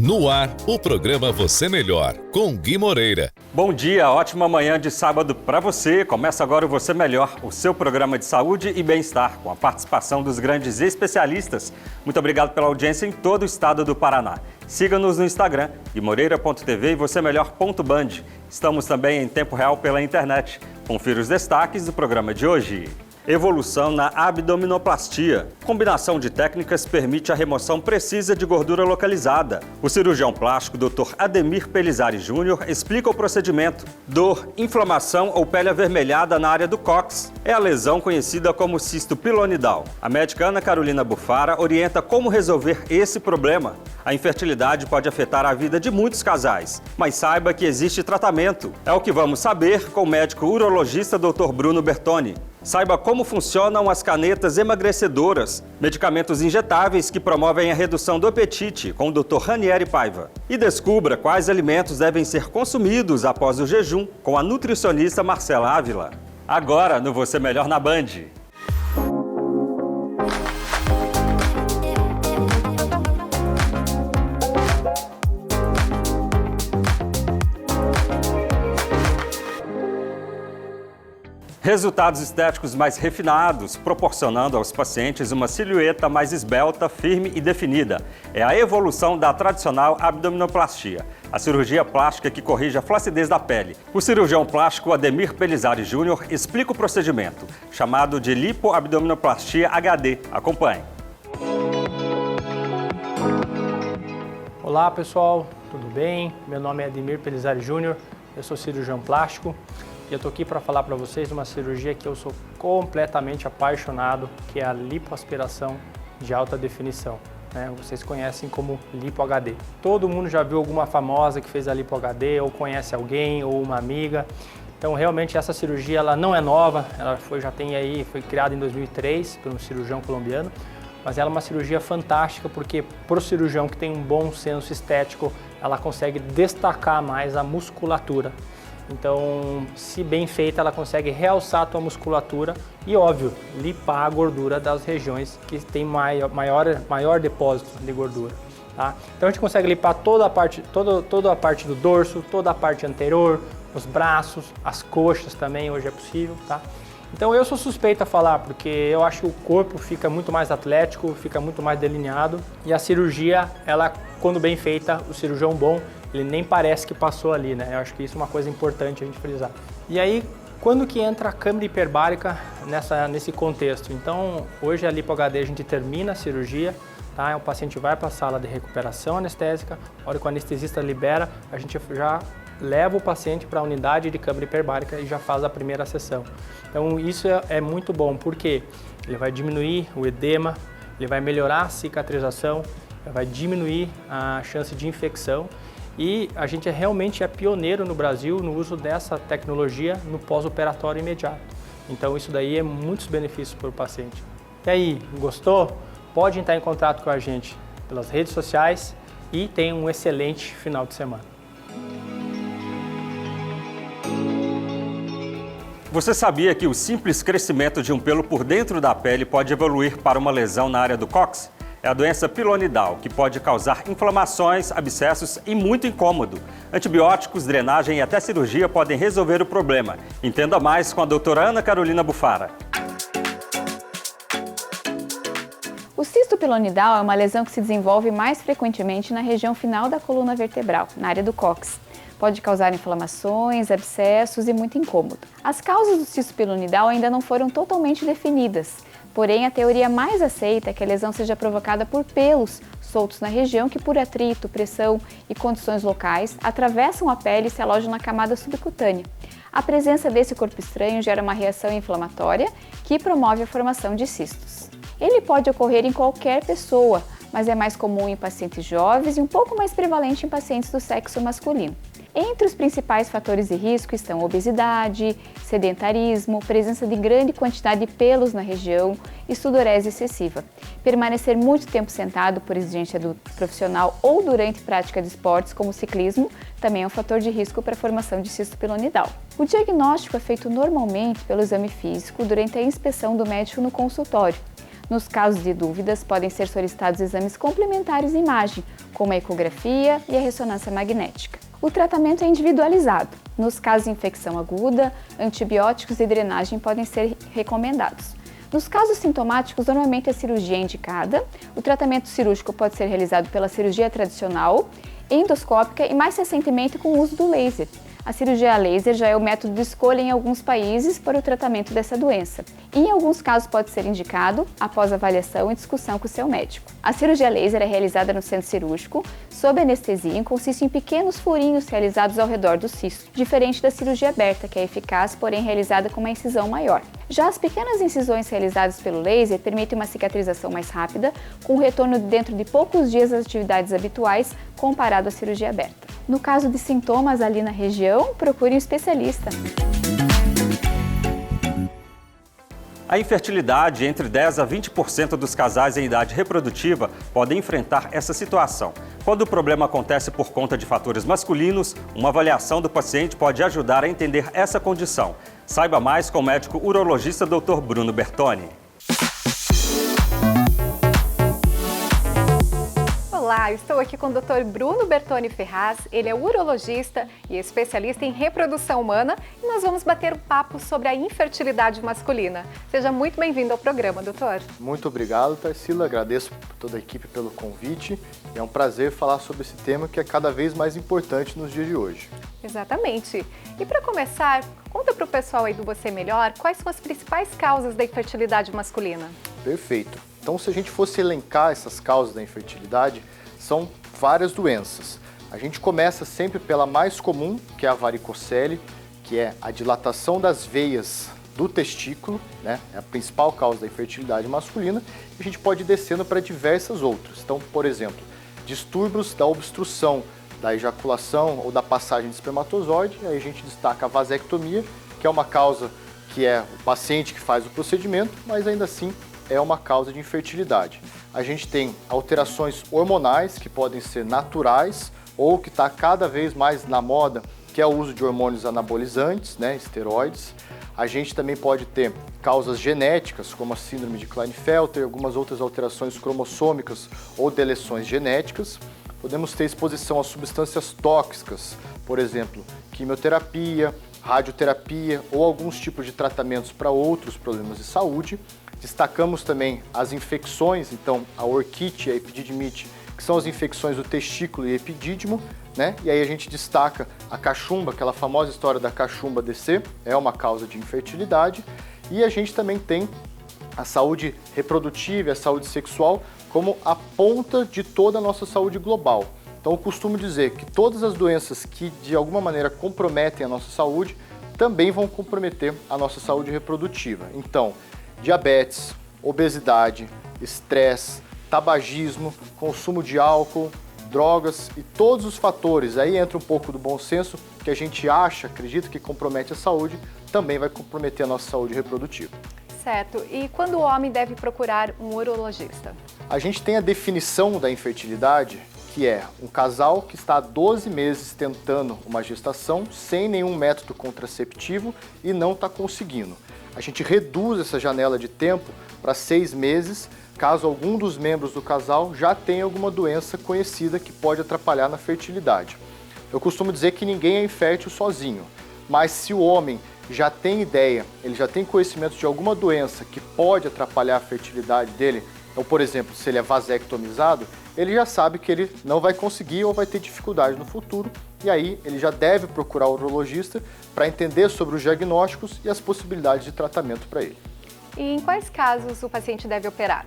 No ar, o programa Você Melhor, com Gui Moreira. Bom dia, ótima manhã de sábado para você. Começa agora o Você Melhor, o seu programa de saúde e bem-estar, com a participação dos grandes especialistas. Muito obrigado pela audiência em todo o estado do Paraná. Siga-nos no Instagram, guimoreira.tv e vocêmelhor.band. Estamos também em tempo real pela internet. Confira os destaques do programa de hoje. Evolução na abdominoplastia. Combinação de técnicas permite a remoção precisa de gordura localizada. O cirurgião plástico Dr. Ademir Pelizari Júnior explica o procedimento. Dor, inflamação ou pele avermelhada na área do cóccix. É a lesão conhecida como cisto pilonidal. A médica Ana Carolina Bufara orienta como resolver esse problema. A infertilidade pode afetar a vida de muitos casais, mas saiba que existe tratamento. É o que vamos saber com o médico urologista Dr. Bruno Bertoni. Saiba como funcionam as canetas emagrecedoras, medicamentos injetáveis que promovem a redução do apetite, com o Dr. Ranieri Paiva. E descubra quais alimentos devem ser consumidos após o jejum, com a nutricionista Marcela Ávila. Agora no Você Melhor na Band. Resultados estéticos mais refinados, proporcionando aos pacientes uma silhueta mais esbelta, firme e definida. É a evolução da tradicional abdominoplastia, a cirurgia plástica que corrige a flacidez da pele. O cirurgião plástico Ademir Pelizari Júnior explica o procedimento, chamado de lipoabdominoplastia HD. Acompanhe. Olá pessoal, tudo bem? Meu nome é Ademir Pelizari Júnior, eu sou cirurgião plástico. E eu estou aqui para falar para vocês de uma cirurgia que eu sou completamente apaixonado, que é a lipoaspiração de alta definição. Vocês conhecem como Lipo HD. Todo mundo já viu alguma famosa que fez a Lipo HD, ou conhece alguém, ou uma amiga. Então realmente essa cirurgia ela não é nova, ela foi criada em 2003 por um cirurgião colombiano, mas ela é uma cirurgia fantástica porque para o cirurgião que tem um bom senso estético, ela consegue destacar mais a musculatura. Então, se bem feita, ela consegue realçar a tua musculatura e, óbvio, limpar a gordura das regiões que tem maior depósito de gordura. Tá? Então, a gente consegue limpar toda a parte do dorso, toda a parte anterior, os braços, as coxas também, hoje é possível. Tá? Então, eu sou suspeito a falar, porque eu acho que o corpo fica muito mais atlético, fica muito mais delineado. E a cirurgia, ela, quando bem feita, o cirurgião bom, ele nem parece que passou ali, né? Eu acho que isso é uma coisa importante a gente frisar. E aí, quando que entra a câmara hiperbárica nesse contexto? Então, hoje a Lipo HD a gente termina a cirurgia, tá? O paciente vai para a sala de recuperação anestésica, a hora que o anestesista libera, a gente já leva o paciente para a unidade de câmara hiperbárica e já faz a primeira sessão. Então, isso é muito bom, porque ele vai diminuir o edema, ele vai melhorar a cicatrização, ele vai diminuir a chance de infecção. E a gente realmente é pioneiro no Brasil no uso dessa tecnologia no pós-operatório imediato. Então isso daí é muitos benefícios para o paciente. E aí, gostou? Pode entrar em contato com a gente pelas redes sociais e tenha um excelente final de semana. Você sabia que o simples crescimento de um pelo por dentro da pele pode evoluir para uma lesão na área do cóccix? É a doença pilonidal, que pode causar inflamações, abscessos e muito incômodo. Antibióticos, drenagem e até cirurgia podem resolver o problema. Entenda mais com a doutora Ana Carolina Bufara. O cisto pilonidal é uma lesão que se desenvolve mais frequentemente na região final da coluna vertebral, na área do cóccix. Pode causar inflamações, abscessos e muito incômodo. As causas do cisto pilonidal ainda não foram totalmente definidas. Porém, a teoria mais aceita é que a lesão seja provocada por pelos soltos na região que, por atrito, pressão e condições locais, atravessam a pele e se alojam na camada subcutânea. A presença desse corpo estranho gera uma reação inflamatória que promove a formação de cistos. Ele pode ocorrer em qualquer pessoa, mas é mais comum em pacientes jovens e um pouco mais prevalente em pacientes do sexo masculino. Entre os principais fatores de risco estão obesidade, sedentarismo, presença de grande quantidade de pelos na região e sudorese excessiva. Permanecer muito tempo sentado por exigência do profissional ou durante prática de esportes como ciclismo também é um fator de risco para a formação de cisto pilonidal. O diagnóstico é feito normalmente pelo exame físico durante a inspeção do médico no consultório. Nos casos de dúvidas, podem ser solicitados exames complementares de imagem, como a ecografia e a ressonância magnética. O tratamento é individualizado. Nos casos de infecção aguda, antibióticos e drenagem podem ser recomendados. Nos casos sintomáticos, normalmente a cirurgia é indicada. O tratamento cirúrgico pode ser realizado pela cirurgia tradicional, endoscópica e mais recentemente com o uso do laser. A cirurgia a laser já é o método de escolha em alguns países para o tratamento dessa doença. E em alguns casos pode ser indicado após avaliação e discussão com o seu médico. A cirurgia laser é realizada no centro cirúrgico, sob anestesia e consiste em pequenos furinhos realizados ao redor do cisto, diferente da cirurgia aberta, que é eficaz, porém realizada com uma incisão maior. Já as pequenas incisões realizadas pelo laser permitem uma cicatrização mais rápida, com retorno dentro de poucos dias às atividades habituais, comparado à cirurgia aberta. No caso de sintomas ali na região, procure um especialista. A infertilidade, entre 10% a 20% dos casais em idade reprodutiva podem enfrentar essa situação. Quando o problema acontece por conta de fatores masculinos, uma avaliação do paciente pode ajudar a entender essa condição. Saiba mais com o médico urologista Dr. Bruno Bertoni. Olá, estou aqui com o Dr. Bruno Bertoni Ferraz, ele é urologista e especialista em reprodução humana e nós vamos bater um papo sobre a infertilidade masculina. Seja muito bem-vindo ao programa, doutor. Muito obrigado, Tarsila, agradeço toda a equipe pelo convite. É um prazer falar sobre esse tema que é cada vez mais importante nos dias de hoje. Exatamente. E para começar, conta para o pessoal aí do Você Melhor quais são as principais causas da infertilidade masculina. Perfeito. Então, se a gente fosse elencar essas causas da infertilidade, são várias doenças. A gente começa sempre pela mais comum, que é a varicocele, que é a dilatação das veias do testículo, né? É a principal causa da infertilidade masculina, e a gente pode ir descendo para diversas outras. Então, por exemplo, distúrbios da obstrução da ejaculação ou da passagem de espermatozoide, aí a gente destaca a vasectomia, que é uma causa que é o paciente que faz o procedimento, mas ainda assim é uma causa de infertilidade. A gente tem alterações hormonais que podem ser naturais ou que está cada vez mais na moda, que é o uso de hormônios anabolizantes, né, esteroides. A gente também pode ter causas genéticas, como a síndrome de Klinefelter, algumas outras alterações cromossômicas ou deleções genéticas. Podemos ter exposição a substâncias tóxicas, por exemplo, quimioterapia, radioterapia ou alguns tipos de tratamentos para outros problemas de saúde. Destacamos também as infecções, então a orquite e a epididimite, que são as infecções do testículo e epidídimo, né? E aí a gente destaca a cachumba, aquela famosa história da cachumba descer, é uma causa de infertilidade. E a gente também tem a saúde reprodutiva e a saúde sexual como a ponta de toda a nossa saúde global. Então eu costumo dizer que todas as doenças que de alguma maneira comprometem a nossa saúde também vão comprometer a nossa saúde reprodutiva. Então, diabetes, obesidade, estresse, tabagismo, consumo de álcool, drogas e todos os fatores, aí entra um pouco do bom senso, que a gente acredita que compromete a saúde, também vai comprometer a nossa saúde reprodutiva. Certo. E quando o homem deve procurar um urologista? A gente tem a definição da infertilidade, que é um casal que está há 12 meses tentando uma gestação sem nenhum método contraceptivo e não está conseguindo. A gente reduz essa janela de tempo para 6 meses, caso algum dos membros do casal já tenha alguma doença conhecida que pode atrapalhar na fertilidade. Eu costumo dizer que ninguém é infértil sozinho, mas se o homem já tem ideia, ele já tem conhecimento de alguma doença que pode atrapalhar a fertilidade dele, então, por exemplo, se ele é vasectomizado, ele já sabe que ele não vai conseguir ou vai ter dificuldade no futuro, e aí ele já deve procurar o urologista para entender sobre os diagnósticos e as possibilidades de tratamento para ele. E em quais casos o paciente deve operar?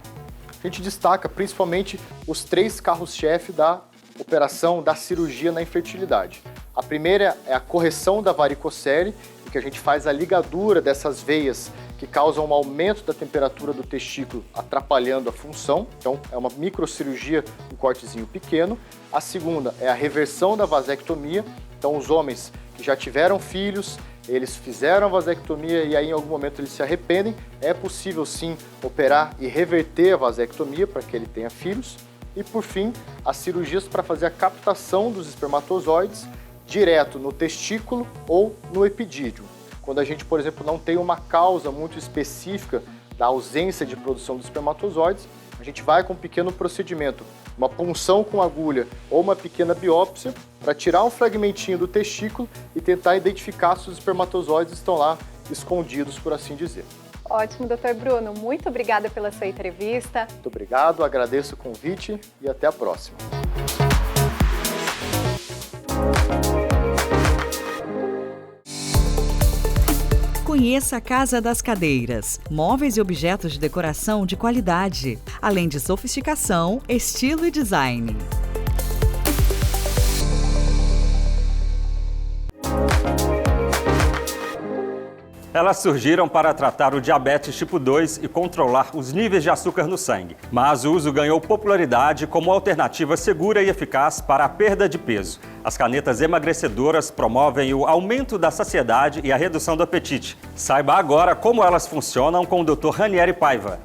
A gente destaca principalmente os 3 carros-chefe da operação da cirurgia na infertilidade. A primeira é a correção da varicocele, em que a gente faz a ligadura dessas veias que causam um aumento da temperatura do testículo, atrapalhando a função. Então, é uma microcirurgia, um cortezinho pequeno. A segunda é a reversão da vasectomia. Então, os homens que já tiveram filhos, eles fizeram a vasectomia e aí em algum momento eles se arrependem, é possível sim operar e reverter a vasectomia para que ele tenha filhos. E por fim, as cirurgias para fazer a captação dos espermatozoides direto no testículo ou no epidídimo. Quando a gente, por exemplo, não tem uma causa muito específica da ausência de produção dos espermatozoides, a gente vai com um pequeno procedimento, uma punção com agulha ou uma pequena biópsia, para tirar um fragmentinho do testículo e tentar identificar se os espermatozoides estão lá escondidos, por assim dizer. Ótimo, doutor Bruno. Muito obrigada pela sua entrevista. Muito obrigado, agradeço o convite e até a próxima. Conheça a Casa das Cadeiras, móveis e objetos de decoração de qualidade, além de sofisticação, estilo e design. Elas surgiram para tratar o diabetes tipo 2 e controlar os níveis de açúcar no sangue. Mas o uso ganhou popularidade como alternativa segura e eficaz para a perda de peso. As canetas emagrecedoras promovem o aumento da saciedade e a redução do apetite. Saiba agora como elas funcionam com o Dr. Ranieri Paiva.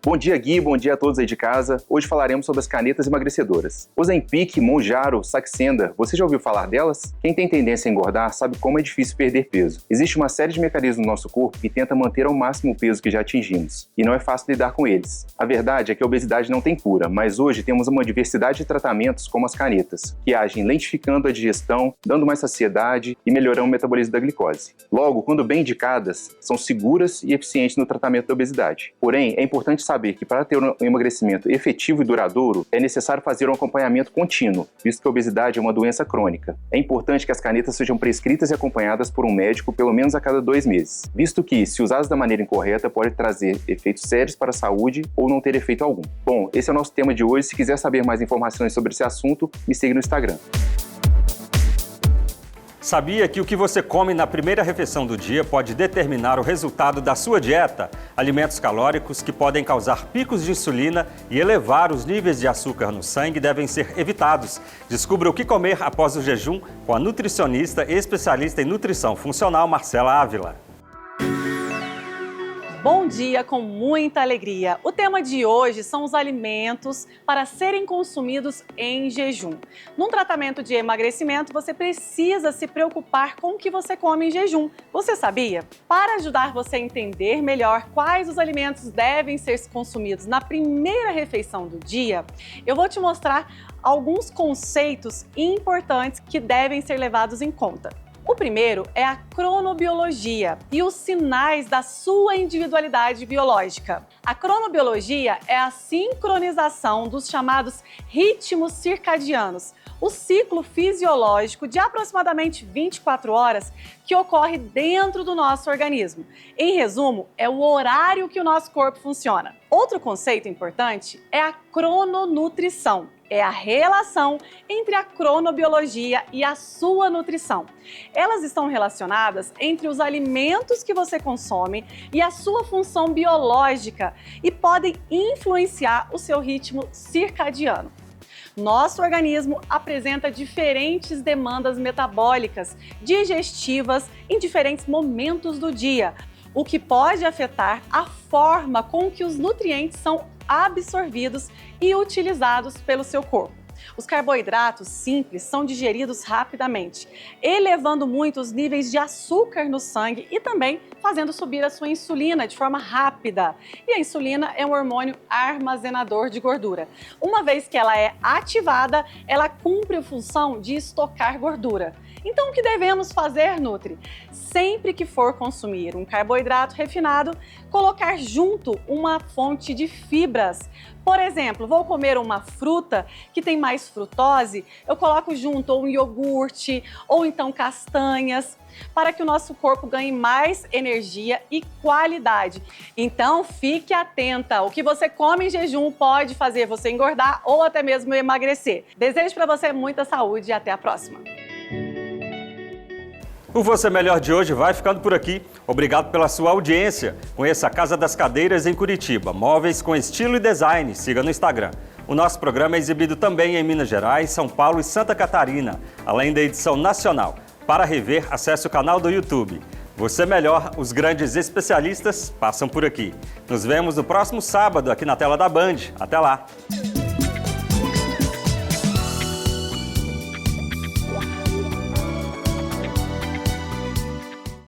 Bom dia, Gui. Bom dia a todos aí de casa. Hoje falaremos sobre as canetas emagrecedoras. Ozempic, Mounjaro, Saxenda, você já ouviu falar delas? Quem tem tendência a engordar sabe como é difícil perder peso. Existe uma série de mecanismos no nosso corpo que tenta manter ao máximo o peso que já atingimos, e não é fácil lidar com eles. A verdade é que a obesidade não tem cura, mas hoje temos uma diversidade de tratamentos como as canetas, que agem lentificando a digestão, dando mais saciedade e melhorando o metabolismo da glicose. Logo, quando bem indicadas, são seguras e eficientes no tratamento da obesidade. Porém, é importante saber que para ter um emagrecimento efetivo e duradouro, é necessário fazer um acompanhamento contínuo, visto que a obesidade é uma doença crônica. É importante que as canetas sejam prescritas e acompanhadas por um médico pelo menos a cada 2 meses, visto que, se usadas da maneira incorreta, pode trazer efeitos sérios para a saúde ou não ter efeito algum. Bom, esse é o nosso tema de hoje. Se quiser saber mais informações sobre esse assunto, me siga no Instagram. Sabia que o que você come na primeira refeição do dia pode determinar o resultado da sua dieta? Alimentos calóricos que podem causar picos de insulina e elevar os níveis de açúcar no sangue devem ser evitados. Descubra o que comer após o jejum com a nutricionista e especialista em nutrição funcional, Marcela Ávila. Bom dia com muita alegria. O tema de hoje são os alimentos para serem consumidos em jejum. Num tratamento de emagrecimento, você precisa se preocupar com o que você come em jejum. Você sabia? Para ajudar você a entender melhor quais os alimentos devem ser consumidos na primeira refeição do dia, eu vou te mostrar alguns conceitos importantes que devem ser levados em conta. O primeiro é a cronobiologia e os sinais da sua individualidade biológica. A cronobiologia é a sincronização dos chamados ritmos circadianos, o ciclo fisiológico de aproximadamente 24 horas que ocorre dentro do nosso organismo. Em resumo, é o horário que o nosso corpo funciona. Outro conceito importante é a crononutrição. É a relação entre a cronobiologia e a sua nutrição. Elas estão relacionadas entre os alimentos que você consome e a sua função biológica e podem influenciar o seu ritmo circadiano. Nosso organismo apresenta diferentes demandas metabólicas, digestivas em diferentes momentos do dia, o que pode afetar a forma com que os nutrientes são absorvidos e utilizados pelo seu corpo. Os carboidratos simples são digeridos rapidamente, elevando muito os níveis de açúcar no sangue e também fazendo subir a sua insulina de forma rápida. E a insulina é um hormônio armazenador de gordura. Uma vez que ela é ativada, ela cumpre a função de estocar gordura. Então, o que devemos fazer, Nutri? Sempre que for consumir um carboidrato refinado, colocar junto uma fonte de fibras. Por exemplo, vou comer uma fruta que tem mais frutose, eu coloco junto ou um iogurte ou então castanhas, para que o nosso corpo ganhe mais energia e qualidade. Então, fique atenta. O que você come em jejum pode fazer você engordar ou até mesmo emagrecer. Desejo para você muita saúde e até a próxima. O Você Melhor de hoje vai ficando por aqui. Obrigado pela sua audiência. Conheça a Casa das Cadeiras em Curitiba. Móveis com estilo e design. Siga no Instagram. O nosso programa é exibido também em Minas Gerais, São Paulo e Santa Catarina, além da edição nacional. Para rever, acesse o canal do YouTube. Você Melhor, os grandes especialistas passam por aqui. Nos vemos no próximo sábado aqui na tela da Band. Até lá!